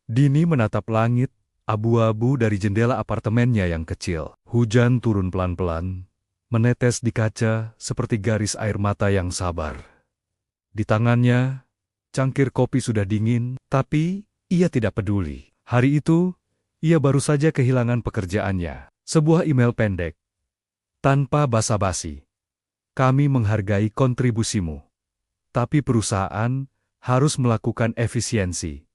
Dini menatap langit, abu-abu dari jendela apartemennya yang kecil. Hujan turun pelan-pelan, menetes di kaca seperti garis air mata yang sabar. Di tangannya, cangkir kopi sudah dingin, tapi ia tidak peduli. Hari itu, ia baru saja kehilangan pekerjaannya. Sebuah email pendek. Tanpa basa-basi. Kami menghargai kontribusimu. Tapi perusahaan harus melakukan efisiensi.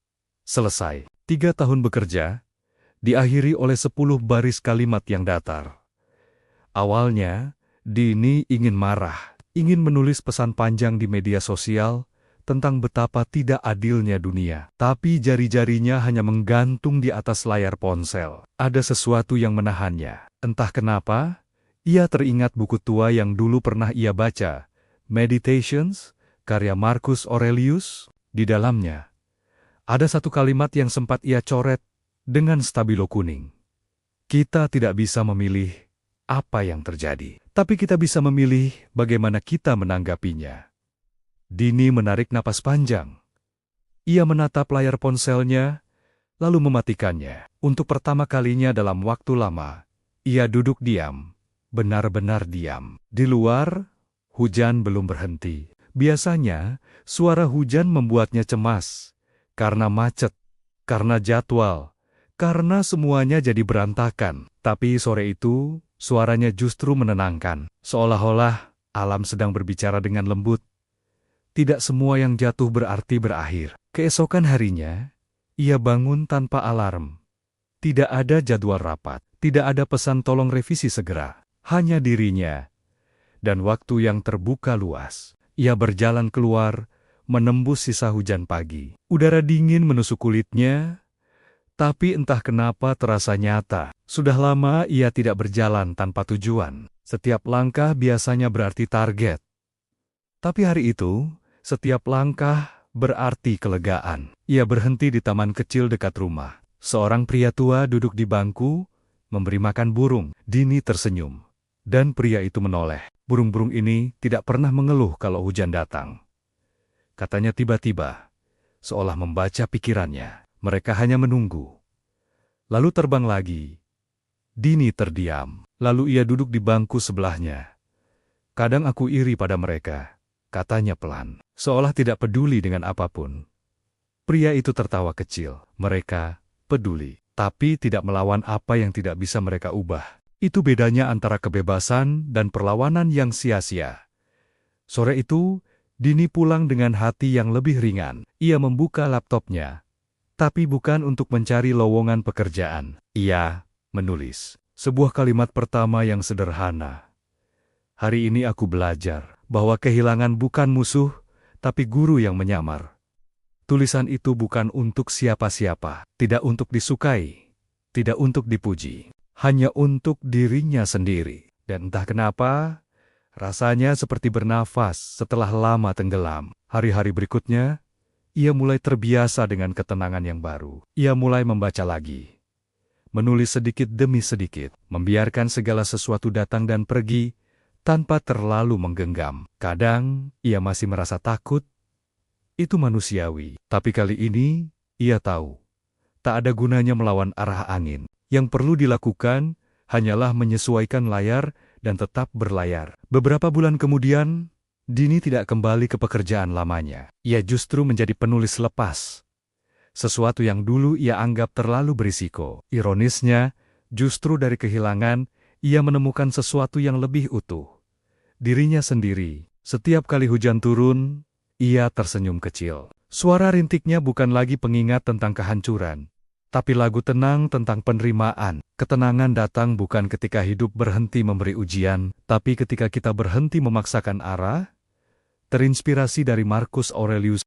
Selesai. 3 tahun bekerja, diakhiri oleh 10 baris kalimat yang datar. Awalnya, Dini ingin marah, ingin menulis pesan panjang di media sosial tentang betapa tidak adilnya dunia. Tapi jari-jarinya hanya menggantung di atas layar ponsel. Ada sesuatu yang menahannya. Entah kenapa, ia teringat buku tua yang dulu pernah ia baca, Meditations, karya Marcus Aurelius. Di dalamnya, ada satu kalimat yang sempat ia coret dengan stabilo kuning. Kita tidak bisa memilih apa yang terjadi, tapi kita bisa memilih bagaimana kita menanggapinya. Dini menarik napas panjang. Ia menatap layar ponselnya, lalu mematikannya. Untuk pertama kalinya dalam waktu lama, ia duduk diam, benar-benar diam. Di luar, hujan belum berhenti. Biasanya, suara hujan membuatnya cemas. Karena macet, karena jadwal, karena semuanya jadi berantakan. Tapi sore itu, suaranya justru menenangkan. Seolah-olah alam sedang berbicara dengan lembut. Tidak semua yang jatuh berarti berakhir. Keesokan harinya, ia bangun tanpa alarm. Tidak ada jadwal rapat, tidak ada pesan tolong revisi segera. Hanya dirinya, dan waktu yang terbuka luas. Ia berjalan keluar, menembus sisa hujan pagi. Udara dingin menusuk kulitnya, tapi entah kenapa terasa nyata. Sudah lama ia tidak berjalan tanpa tujuan. Setiap langkah biasanya berarti target. Tapi hari itu, setiap langkah berarti kelegaan. Ia berhenti di taman kecil dekat rumah. Seorang pria tua duduk di bangku, memberi makan burung. Dini tersenyum. Dan pria itu menoleh. Burung-burung ini tidak pernah mengeluh kalau hujan datang. Katanya tiba-tiba, seolah membaca pikirannya. Mereka hanya menunggu. Lalu terbang lagi. Dini terdiam. Lalu ia duduk di bangku sebelahnya. Kadang aku iri pada mereka, katanya pelan. Seolah tidak peduli dengan apapun. Pria itu tertawa kecil. Mereka peduli, tapi tidak melawan apa yang tidak bisa mereka ubah. Itu bedanya antara kebebasan dan perlawanan yang sia-sia. Sore itu, Dini pulang dengan hati yang lebih ringan. Ia membuka laptopnya, tapi bukan untuk mencari lowongan pekerjaan. Ia menulis sebuah kalimat pertama yang sederhana. Hari ini aku belajar bahwa kehilangan bukan musuh, tapi guru yang menyamar. Tulisan itu bukan untuk siapa-siapa, tidak untuk disukai, tidak untuk dipuji. Hanya untuk dirinya sendiri. Dan entah kenapa, rasanya seperti bernafas setelah lama tenggelam. Hari-hari berikutnya, ia mulai terbiasa dengan ketenangan yang baru. Ia mulai membaca lagi. Menulis sedikit demi sedikit, membiarkan segala sesuatu datang dan pergi, tanpa terlalu menggenggam. Kadang, ia masih merasa takut. Itu manusiawi. Tapi kali ini, ia tahu. Tak ada gunanya melawan arah angin. Yang perlu dilakukan hanyalah menyesuaikan layar dan tetap berlayar. Beberapa bulan kemudian, Dini tidak kembali ke pekerjaan lamanya. Ia justru menjadi penulis lepas. Sesuatu yang dulu ia anggap terlalu berisiko. Ironisnya, justru dari kehilangan, ia menemukan sesuatu yang lebih utuh. Dirinya sendiri. Setiap kali hujan turun, ia tersenyum kecil. Suara rintiknya bukan lagi pengingat tentang kehancuran. Tapi lagu tenang tentang penerimaan. Ketenangan datang bukan ketika hidup berhenti memberi ujian, tapi ketika kita berhenti memaksakan arah. Terinspirasi dari Marcus Aurelius.